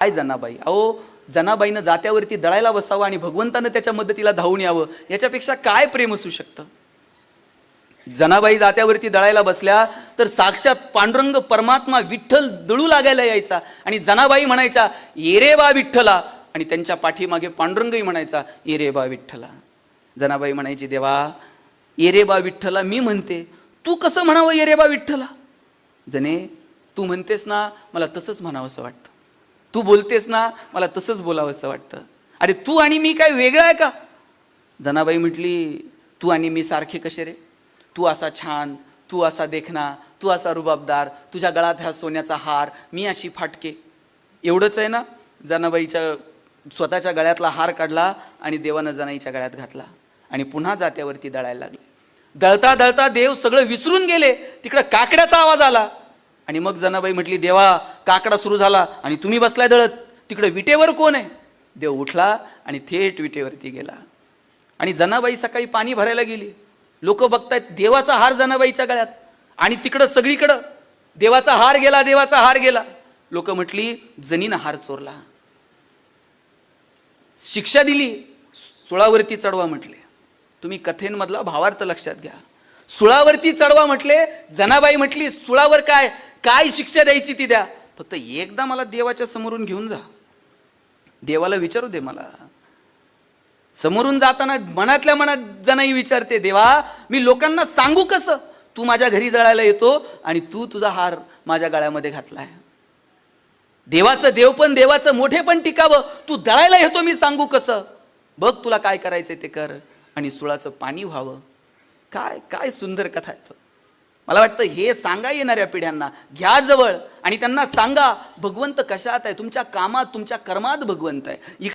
काय जनाबाई, अहो जनाबाईनं जात्यावरती दळायला बसावं आणि भगवंतानं त्याच्या मदतीला धावून यावं, याच्यापेक्षा काय प्रेम असू शकतं. जनाबाई जात्यावरती दळायला बसल्या तर साक्षात पांडुरंग परमात्मा विठ्ठल दळू लागायला यायचा आणि जनाबाई म्हणायच्या ये रे बा विठ्ठला, आणि त्यांच्या पाठीमागे पांडुरंगही म्हणायचा ये रे बा विठ्ठला. जनाबाई म्हणायची देवा ये रे बा विठ्ठला मी म्हणते, तू कसं म्हणावं ये रे बा विठ्ठला. जने तू म्हणतेस ना मला तसंच म्हणावंसं वाटतं, तू बोलतेस ना मला तसंच बोलावंसं वाटतं. अरे तू आणि मी काय वेगळं आहे का. जनाबाई म्हटली तू आणि मी सारखे कसे रे, तू असा छान, तू असा देखना, तू असा रुबाबदार, तुझ्या गळ्यात हा सोन्याचा हार, मी अशी फाटके. एवढंच आहे ना. जनाबाईच्या स्वतःच्या गळ्यातला हार काढला आणि देवानं जनाईच्या गळ्यात घातला आणि पुन्हा जात्यावरती दळायला लागले. दळता दळता देव सगळं विसरून गेले. तिकडं काकड्याचा आवाज आला आणि मग जनाबाई म्हटली देवा काकडा सुरू झाला आणि तुम्ही बसलाय दळत, तिकडे विटेवर कोण आहे. देव उठला आणि थेट विटेवरती गेला. आणि जनाबाई सकाळी पाणी भरायला गेली. लोक बघतायत देवाचा हार जनाबाईच्या गळ्यात आणि तिकडं सगळीकडं देवाचा हार गेला, देवाचा हार गेला. लोक म्हटली जनीनं हार चोरला. शिक्षा दिली, सुळावरती चढवा म्हटले. तुम्ही कथेंमधला भावार्थ लक्षात घ्या. सुळावरती चढवा म्हटले. जनाबाई म्हटली सुळावर काय काय शिक्षा द्यायची ती द्या, फक्त एकदा मला देवाच्या समोरून घेऊन जा, देवाला विचारू दे मला. समोरून जाताना मनातल्या मनात जनाई विचारते देवा मी लोकांना सांगू कसं, तू माझ्या घरी जळायला येतो आणि तू तुझा हार माझ्या गळ्यामध्ये घातलाय. देवाचं देवपण देवाचं मोठेपण टिकावं, तू दळायला येतो मी सांगू कसं. बघ तुला काय करायचंय ते कर आणि सुळाचं पाणी व्हावं. काय काय सुंदर कथा आहे. मला वाटतं हे सांगा येणाऱ्या पिढ्यांना, घ्या जवळ आणि त्यांना सांगा भगवंत कशात आहे. तुमच्या कामात तुमच्या कर्मात भगवंत आहे.